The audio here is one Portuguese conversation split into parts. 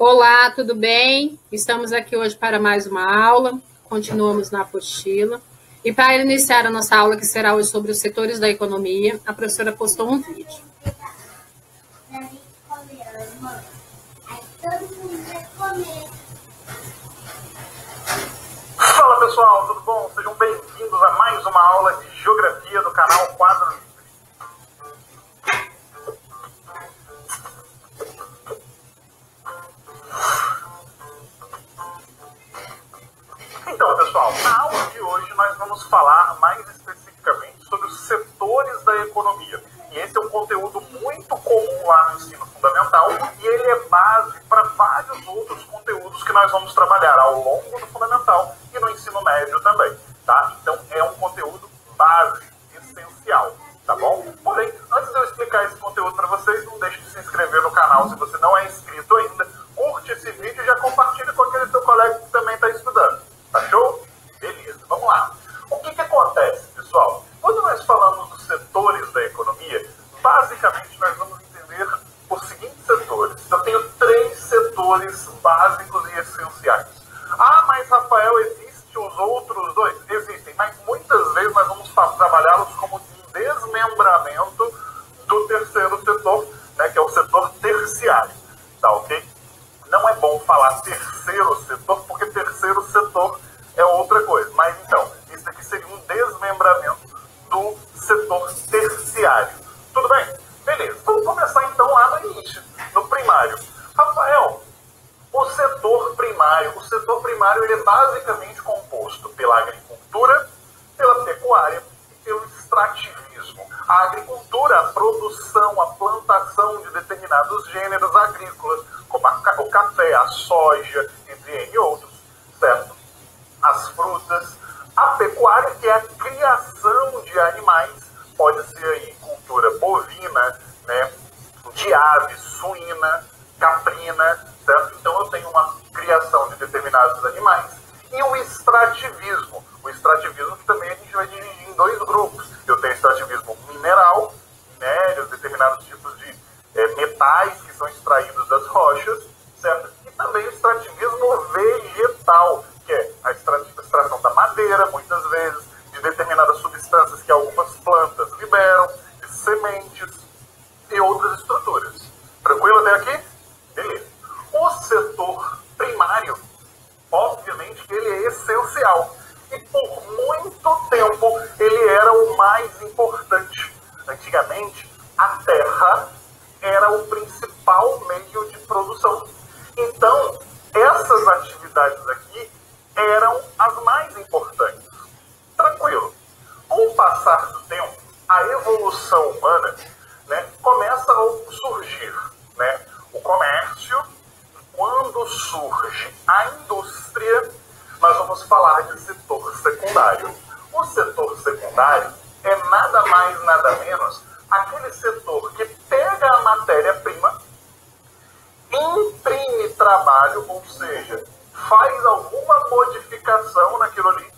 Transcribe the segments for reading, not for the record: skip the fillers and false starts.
Olá, tudo bem? Estamos aqui hoje para mais uma aula, continuamos na apostila. E para iniciar a nossa aula, que será hoje sobre os setores da economia, a professora postou um vídeo. Fala pessoal, tudo bom? Sejam bem-vindos a mais uma aula de Geografia do canal Quadro Livre. Então, pessoal, na aula de hoje nós vamos falar mais especificamente sobre os setores da economia. E esse é um conteúdo muito comum lá no ensino fundamental e ele é base para vários outros conteúdos que nós vamos trabalhar ao longo do fundamental e no ensino médio também, tá? Então, é um conteúdo base, essencial, tá bom? Porém, antes de eu explicar esse conteúdo para vocês, não deixe de se inscrever no canal se você não é inscrito ainda. Curte esse vídeo e já compartilhe com aquele seu colega que também está estudando. Tá show? Beleza, vamos lá. O que acontece, pessoal? Quando nós falamos dos setores da economia, basicamente nós vamos entender os seguintes setores. Eu tenho 3 setores básicos e essenciais. Ah, mas Rafael, existem os outros 2? Existem, mas muitas vezes nós vamos trabalhá-los como um desmembramento do terceiro setor, né, que é o setor terciário. Tá ok? Não é bom falar terceiro setor, porque terceiro setor é outra coisa. Mas então, isso aqui seria um desmembramento do setor terciário. Tudo bem? Beleza. Vamos começar então lá no início, no primário. Rafael, o setor primário ele é basicamente composto pela agricultura, pela pecuária e pelo extrativismo. A agricultura, a produção, a plantação de determinados gêneros agrícolas, como o café, a soja, entre N outros, certo? As frutas. A pecuária, que é a criação de animais, pode ser aí cultura bovina, né, de ave, suína, caprina, certo? Então eu tenho uma criação de determinados animais. E o extrativismo. O extrativismo que também a gente vai dividir em 2 grupos. Eu tenho extrativismo mineral, minérios, determinados tipos de metais que são extraídos das rochas, certo? E também o extrativismo vegetal, que é a extração da madeira, muitas vezes, de determinadas substâncias que algumas plantas liberam, de sementes e outras estruturas. Tranquilo até aqui? Beleza. O setor primário, obviamente que ele é essencial. E por muito tempo ele era o mais importante. Antigamente, a terra era o principal meio de produção. Então, essas atividades aqui eram as mais importantes. Tranquilo. Com o passar do tempo, a evolução humana, né, começa a surgir, né, o comércio. Quando surge a indústria, nós vamos falar de setor secundário. O setor secundário é nada mais, nada menos aquele setor que pega a matéria-prima, imprime trabalho, ou seja, faz alguma modificação naquilo ali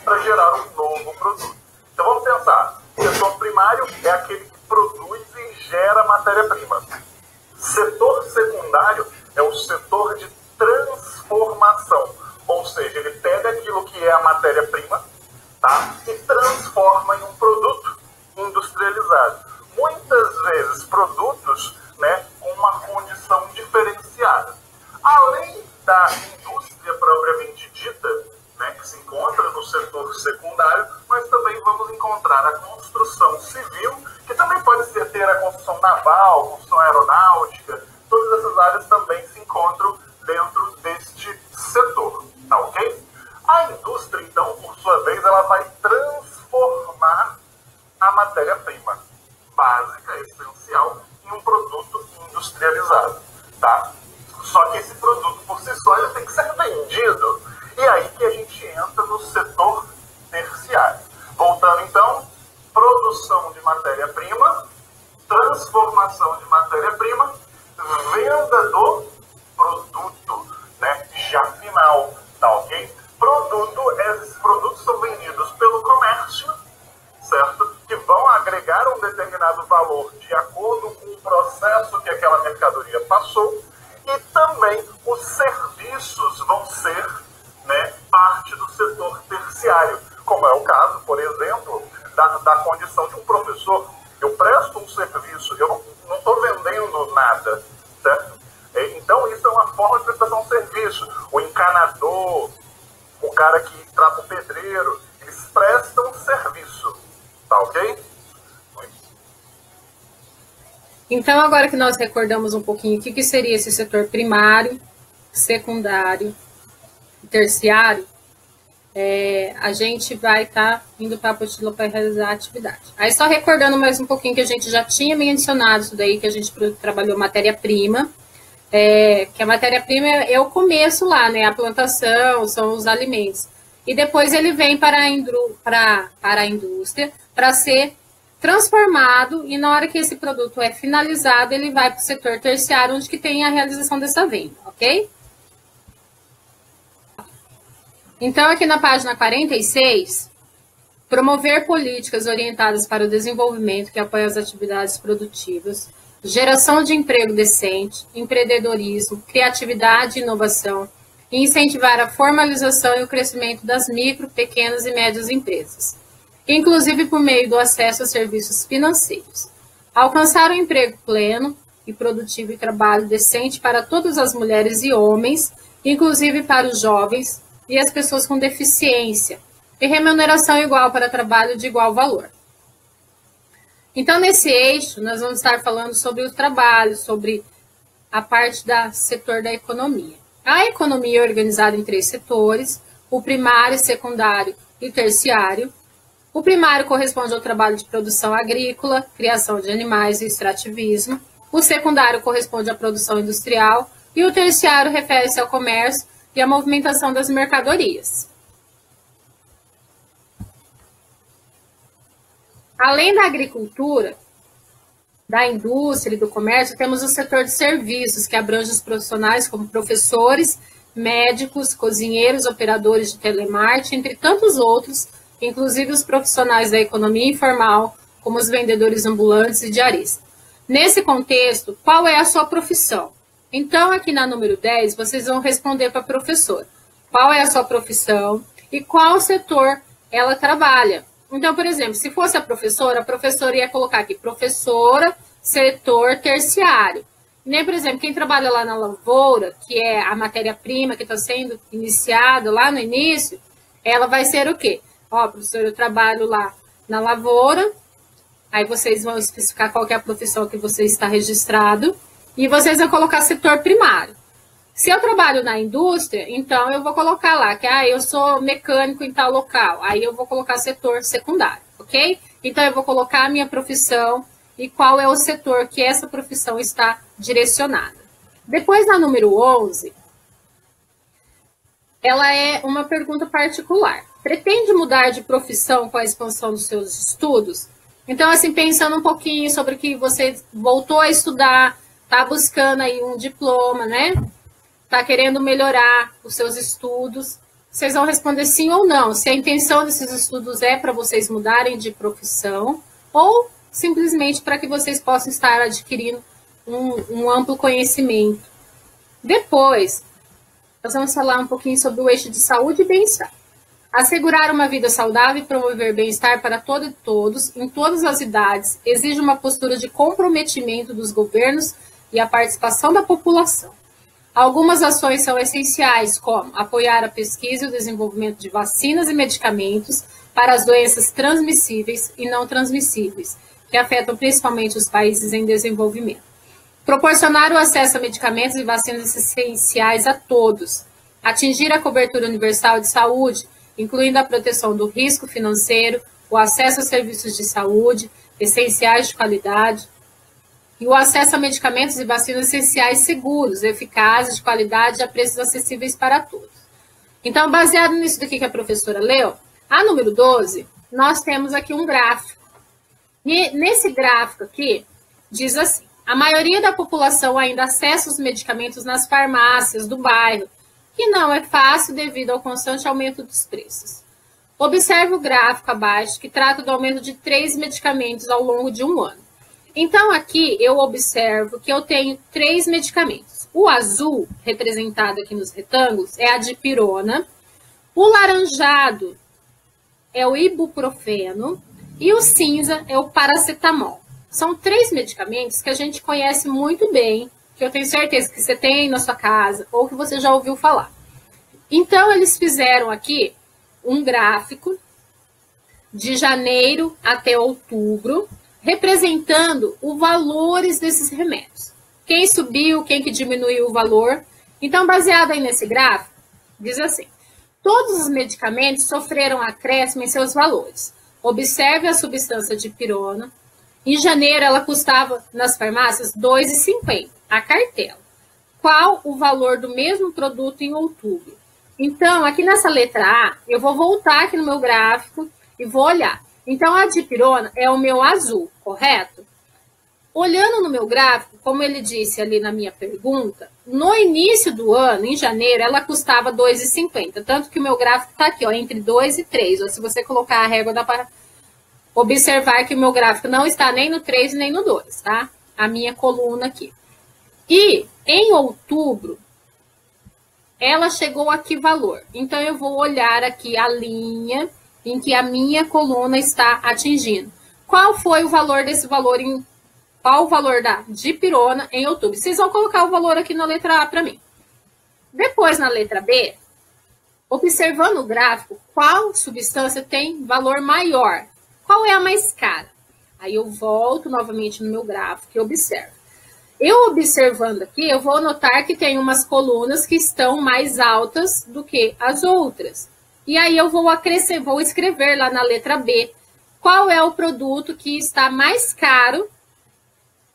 para gerar um novo produto. Então vamos pensar, o setor primário é aquele que produz e gera matéria-prima. Setor secundário é o setor de transformação, ou seja, ele pega aquilo que é a matéria-prima, tá, e transforma em um produto industrializado. Muitas vezes produtos, né, com uma condição diferenciada. Além da indústria propriamente dita, né, que se encontra no setor secundário, nós também vamos encontrar a construção civil, que também pode ser ter a construção naval, construção aeronáutica, todas essas áreas também se encontram dentro deste setor, tá ok? A indústria, então, por sua vez, ela vai transformar a matéria-prima básica, essencial, em um produto industrializado, tá? Só que esse produto, por si só, ele tem que ser vendido. E aí que a gente entra no setor terciário. Voltando, então, produção de matéria-prima, transformação de matéria-prima, venda do produto, né, já final, tá ok? Esses produtos são vendidos pelo comércio, certo? Que vão agregar um determinado valor de acordo com o processo que aquela mercadoria passou E também os serviços vão ser, né, parte do setor terciário, como é o caso, por exemplo, da condição de um professor. Eu presto um serviço, eu não estou vendendo nada, certo? Então, isso é uma forma de prestação de serviço. O encanador, o cara que trata o pedreiro, eles prestam serviço, tá ok? Então, agora que nós recordamos um pouquinho o que seria esse setor primário, secundário e terciário, a gente vai estar indo para a apostila para realizar a atividade. Aí, só recordando mais um pouquinho que a gente já tinha mencionado isso daí, que a gente trabalhou matéria-prima, que a matéria-prima é o começo lá, né? A plantação, são os alimentos. E depois ele vem para a indústria para ser transformado, e na hora que esse produto é finalizado, ele vai para o setor terciário, onde que tem a realização dessa venda, ok? Então, aqui na página 46, promover políticas orientadas para o desenvolvimento que apoiam as atividades produtivas, geração de emprego decente, empreendedorismo, criatividade e inovação, e incentivar a formalização e o crescimento das micro, pequenas e médias empresas, inclusive por meio do acesso a serviços financeiros. Alcançar um emprego pleno e produtivo e trabalho decente para todas as mulheres e homens, inclusive para os jovens e as pessoas com deficiência, e remuneração igual para trabalho de igual valor. Então, nesse eixo, nós vamos estar falando sobre o trabalho, sobre a parte do setor da economia. A economia é organizada em 3 setores, o primário, secundário e terciário. O primário corresponde ao trabalho de produção agrícola, criação de animais e extrativismo. O secundário corresponde à produção industrial. E o terciário refere-se ao comércio e à movimentação das mercadorias. Além da agricultura, da indústria e do comércio, temos o setor de serviços, que abrange os profissionais como professores, médicos, cozinheiros, operadores de telemarketing, entre tantos outros, inclusive os profissionais da economia informal, como os vendedores ambulantes e diaristas. Nesse contexto, qual é a sua profissão? Então, aqui na número 10, vocês vão responder para a professora. Qual é a sua profissão e qual setor ela trabalha? Então, por exemplo, se fosse a professora ia colocar aqui, professora, setor terciário. Nem, por exemplo, quem trabalha lá na lavoura, que é a matéria-prima que está sendo iniciada lá no início, ela vai ser o quê? Ó, professora, eu trabalho lá na lavoura, aí vocês vão especificar qual que é a profissão que você está registrado, e vocês vão colocar setor primário. Se eu trabalho na indústria, então eu vou colocar lá que eu sou mecânico em tal local. Aí eu vou colocar setor secundário, ok? Então eu vou colocar a minha profissão e qual é o setor que essa profissão está direcionada. Depois, na número 11, ela é uma pergunta particular. Pretende mudar de profissão com a expansão dos seus estudos? Então, assim, pensando um pouquinho sobre o que você voltou a estudar, está buscando aí um diploma, né? Está querendo melhorar os seus estudos, vocês vão responder sim ou não. Se a intenção desses estudos é para vocês mudarem de profissão ou simplesmente para que vocês possam estar adquirindo um amplo conhecimento. Depois, nós vamos falar um pouquinho sobre o eixo de saúde e bem-estar. Assegurar uma vida saudável e promover bem-estar para todos, em todas as idades, exige uma postura de comprometimento dos governos e a participação da população. Algumas ações são essenciais, como apoiar a pesquisa e o desenvolvimento de vacinas e medicamentos para as doenças transmissíveis e não transmissíveis, que afetam principalmente os países em desenvolvimento. Proporcionar o acesso a medicamentos e vacinas essenciais a todos. Atingir a cobertura universal de saúde, incluindo a proteção do risco financeiro, o acesso a serviços de saúde essenciais de qualidade, e o acesso a medicamentos e vacinas essenciais seguros, eficazes, de qualidade e a preços acessíveis para todos. Então, baseado nisso daqui que a professora leu, a número 12, nós temos aqui um gráfico. E nesse gráfico aqui, diz assim, a maioria da população ainda acessa os medicamentos nas farmácias do bairro, que não é fácil devido ao constante aumento dos preços. Observe o gráfico abaixo, que trata do aumento de 3 medicamentos ao longo de um ano. Então, aqui eu observo que eu tenho 3 medicamentos. O azul, representado aqui nos retângulos, é a dipirona. O laranjado é o ibuprofeno. E o cinza é o paracetamol. São 3 medicamentos que a gente conhece muito bem, que eu tenho certeza que você tem na sua casa ou que você já ouviu falar. Então, eles fizeram aqui um gráfico de janeiro até outubro, representando os valores desses remédios. Quem subiu, quem que diminuiu o valor. Então, baseado aí nesse gráfico, diz assim: todos os medicamentos sofreram acréscimo em seus valores. Observe a substância dipirona. Em janeiro, ela custava nas farmácias R$ 2,50 a cartela. Qual o valor do mesmo produto em outubro? Então, aqui nessa letra A, eu vou voltar aqui no meu gráfico e vou olhar. Então, a dipirona é o meu azul, correto? Olhando no meu gráfico, como ele disse ali na minha pergunta, no início do ano, em janeiro, ela custava R$ 2,50. Tanto que o meu gráfico está aqui, ó, entre 2 e 3. Ou se você colocar a régua, dá para observar que o meu gráfico não está nem no 3 nem no 2, tá? A minha coluna aqui. E em outubro, ela chegou a que valor? Então, eu vou olhar aqui a linha em que a minha coluna está atingindo. Qual foi o valor desse valor em... Qual o valor da dipirona em outubro? Vocês vão colocar o valor aqui na letra A para mim. Depois, na letra B, observando o gráfico, qual substância tem valor maior? Qual é a mais cara? Aí eu volto novamente no meu gráfico e observo. Eu observando aqui, eu vou notar que tem umas colunas que estão mais altas do que as outras. E aí eu vou escrever lá na letra B qual é o produto que está mais caro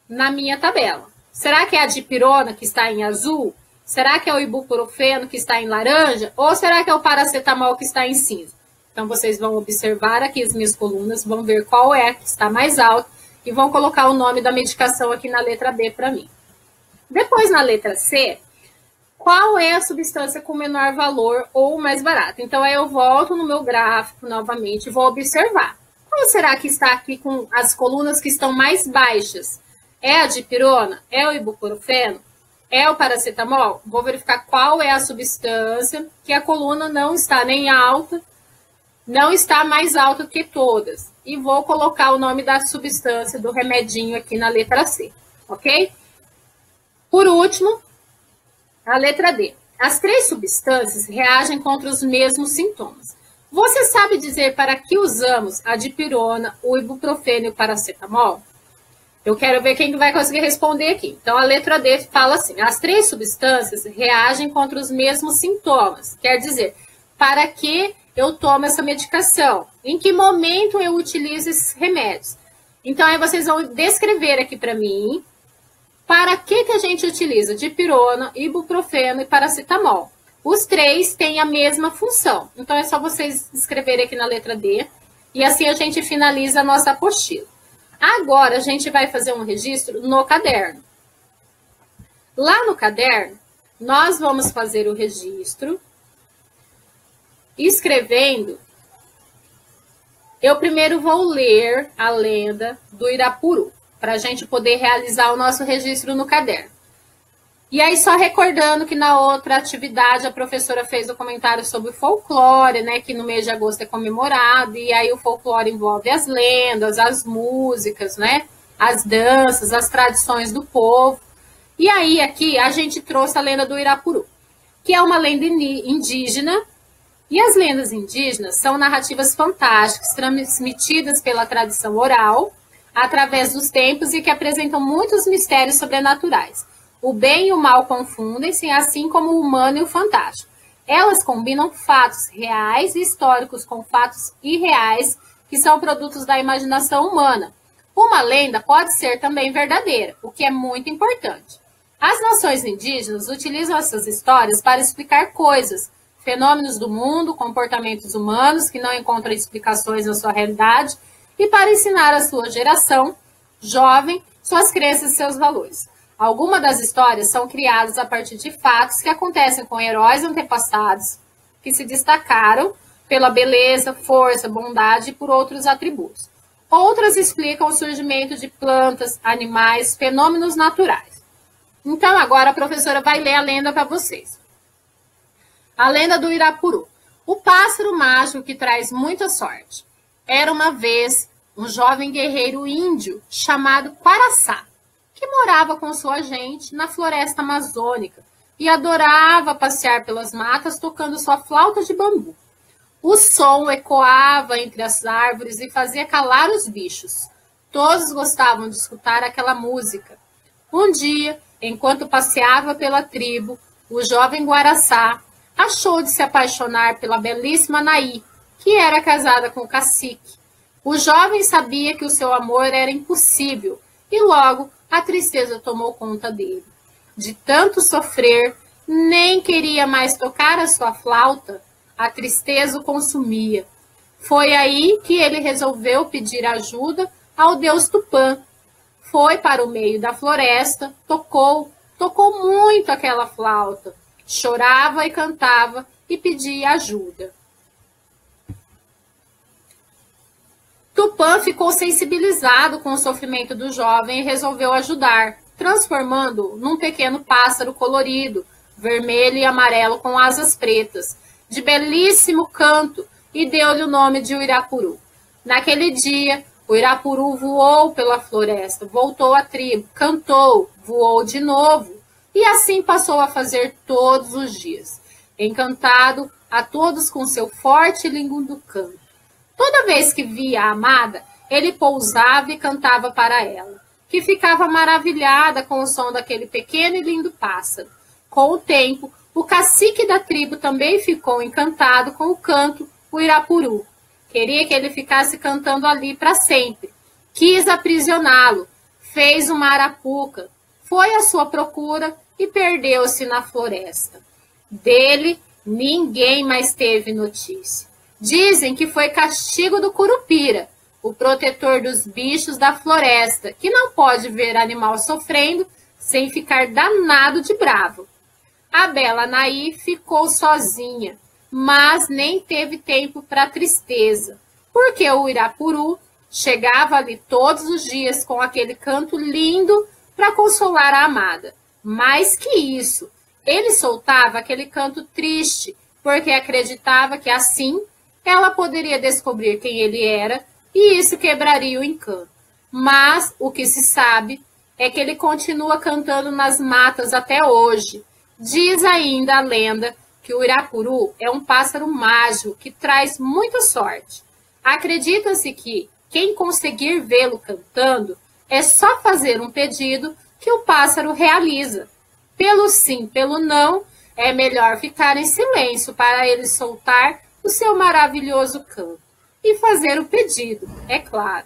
na minha tabela. Será que é a dipirona que está em azul? Será que é o ibuprofeno que está em laranja? Ou será que é o paracetamol que está em cinza? Então, vocês vão observar aqui as minhas colunas, vão ver qual é que está mais alto e vão colocar o nome da medicação aqui na letra B para mim. Depois, na letra C, qual é a substância com menor valor ou mais barata? Então, aí eu volto no meu gráfico novamente e vou observar. Qual será que está aqui com as colunas que estão mais baixas? É a dipirona? É o ibuprofeno? É o paracetamol? Vou verificar qual é a substância que a coluna não está nem alta, não está mais alta que todas. E vou colocar o nome da substância do remedinho aqui na letra C, ok? Por último, a letra D. As 3 substâncias reagem contra os mesmos sintomas. Você sabe dizer para que usamos a dipirona, o ibuprofeno e o paracetamol? Eu quero ver quem vai conseguir responder aqui. Então, a letra D fala assim: as 3 substâncias reagem contra os mesmos sintomas. Quer dizer, para que eu tomo essa medicação? Em que momento eu utilizo esses remédios? Então, aí vocês vão descrever aqui para mim para que a gente utiliza dipirona, ibuprofeno e paracetamol. Os 3 têm a mesma função. Então, é só vocês escreverem aqui na letra D e assim a gente finaliza a nossa apostila. Agora, a gente vai fazer um registro no caderno. Lá no caderno, nós vamos fazer o registro escrevendo. Eu primeiro vou ler a lenda do Irapuru, para a gente poder realizar o nosso registro no caderno. E aí, só recordando que na outra atividade a professora fez o comentário sobre o folclore, né, que no mês de agosto é comemorado, e aí o folclore envolve as lendas, as músicas, né, as danças, as tradições do povo. E aí, aqui, a gente trouxe a lenda do Irapuru, que é uma lenda indígena, e as lendas indígenas são narrativas fantásticas, transmitidas pela tradição oral, através dos tempos e que apresentam muitos mistérios sobrenaturais. O bem e o mal confundem-se, assim como o humano e o fantástico. Elas combinam fatos reais e históricos com fatos irreais, que são produtos da imaginação humana. Uma lenda pode ser também verdadeira, o que é muito importante. As nações indígenas utilizam essas histórias para explicar coisas, fenômenos do mundo, comportamentos humanos que não encontram explicações na sua realidade, e para ensinar a sua geração jovem suas crenças e seus valores. Algumas das histórias são criadas a partir de fatos que acontecem com heróis antepassados que se destacaram pela beleza, força, bondade e por outros atributos. Outras explicam o surgimento de plantas, animais, fenômenos naturais. Então, agora a professora vai ler a lenda para vocês. A lenda do Irapuru. O pássaro mágico que traz muita sorte. Era uma vez um jovem guerreiro índio chamado Quaraçá, que morava com sua gente na floresta amazônica e adorava passear pelas matas tocando sua flauta de bambu. O som ecoava entre as árvores e fazia calar os bichos. Todos gostavam de escutar aquela música. Um dia, enquanto passeava pela tribo, o jovem Guaraçá achou de se apaixonar pela belíssima Naí, que era casada com o cacique. O jovem sabia que o seu amor era impossível e logo a tristeza tomou conta dele. De tanto sofrer, nem queria mais tocar a sua flauta, a tristeza o consumia. Foi aí que ele resolveu pedir ajuda ao deus Tupã. Foi para o meio da floresta, tocou muito aquela flauta, chorava e cantava e pedia ajuda. Tupã ficou sensibilizado com o sofrimento do jovem e resolveu ajudar, transformando-o num pequeno pássaro colorido, vermelho e amarelo com asas pretas, de belíssimo canto, e deu-lhe o nome de Uirapuru. Naquele dia, o Irapuru voou pela floresta, voltou à tribo, cantou, voou de novo, e assim passou a fazer todos os dias, encantado a todos com seu forte e lindo canto. Toda vez que via a amada, ele pousava e cantava para ela, que ficava maravilhada com o som daquele pequeno e lindo pássaro. Com o tempo, o cacique da tribo também ficou encantado com o canto do Irapuru. Queria que ele ficasse cantando ali para sempre. Quis aprisioná-lo, fez uma arapuca, foi à sua procura e perdeu-se na floresta. Dele, ninguém mais teve notícia. Dizem que foi castigo do Curupira, o protetor dos bichos da floresta, que não pode ver animal sofrendo sem ficar danado de bravo. A bela Naí ficou sozinha, mas nem teve tempo para tristeza, porque o Irapuru chegava ali todos os dias com aquele canto lindo para consolar a amada. Mais que isso, ele soltava aquele canto triste, porque acreditava que assim ela poderia descobrir quem ele era e isso quebraria o encanto. Mas o que se sabe é que ele continua cantando nas matas até hoje. Diz ainda a lenda que o Irapuru é um pássaro mágico que traz muita sorte. Acredita-se que quem conseguir vê-lo cantando é só fazer um pedido que o pássaro realiza. Pelo sim, pelo não, é melhor ficar em silêncio para ele soltar o seu maravilhoso canto e fazer o pedido, é claro.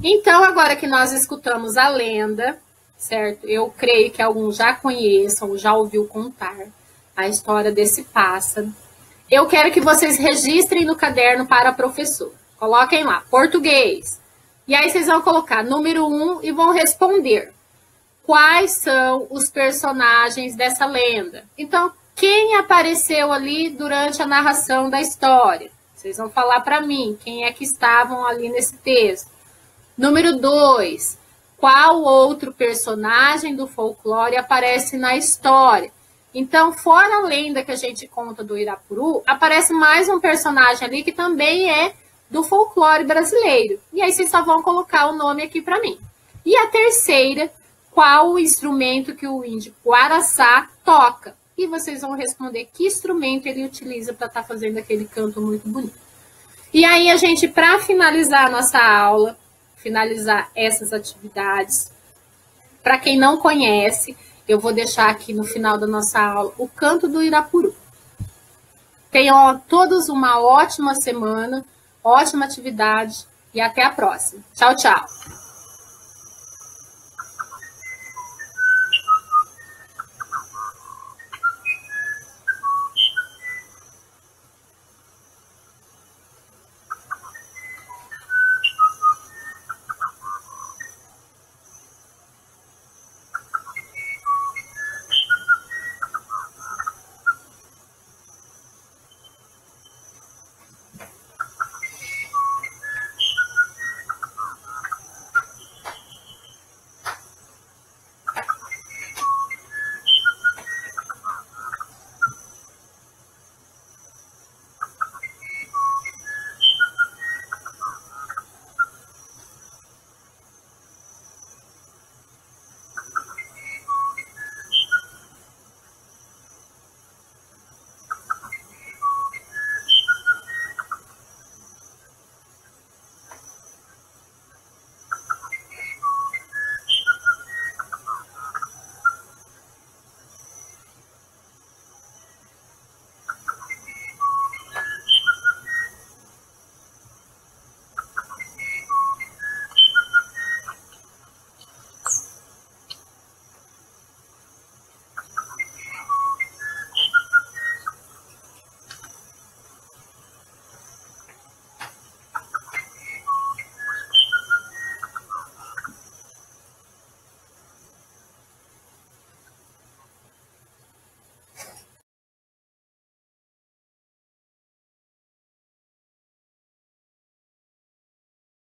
Então, agora que nós escutamos a lenda, certo? Eu creio que alguns já conheçam, já ouviu contar a história desse pássaro. Eu quero que vocês registrem no caderno para a professora. Coloquem lá, português. E aí vocês vão colocar número 1 e vão responder. Quais são os personagens dessa lenda? Então, quem apareceu ali durante a narração da história? Vocês vão falar para mim quem é que estavam ali nesse texto. Número 2. Qual outro personagem do folclore aparece na história? Então, fora a lenda que a gente conta do Irapuru, aparece mais um personagem ali que também é do folclore brasileiro. E aí vocês só vão colocar o nome aqui para mim. E a terceira, qual o instrumento que o índio Guaraçá toca? E vocês vão responder que instrumento ele utiliza para estar fazendo aquele canto muito bonito. E aí a gente, para finalizar a nossa aula, finalizar essas atividades, para quem não conhece, eu vou deixar aqui no final da nossa aula o canto do Irapuru. Tenham todos uma ótima semana, ótima atividade e até a próxima. Tchau, tchau!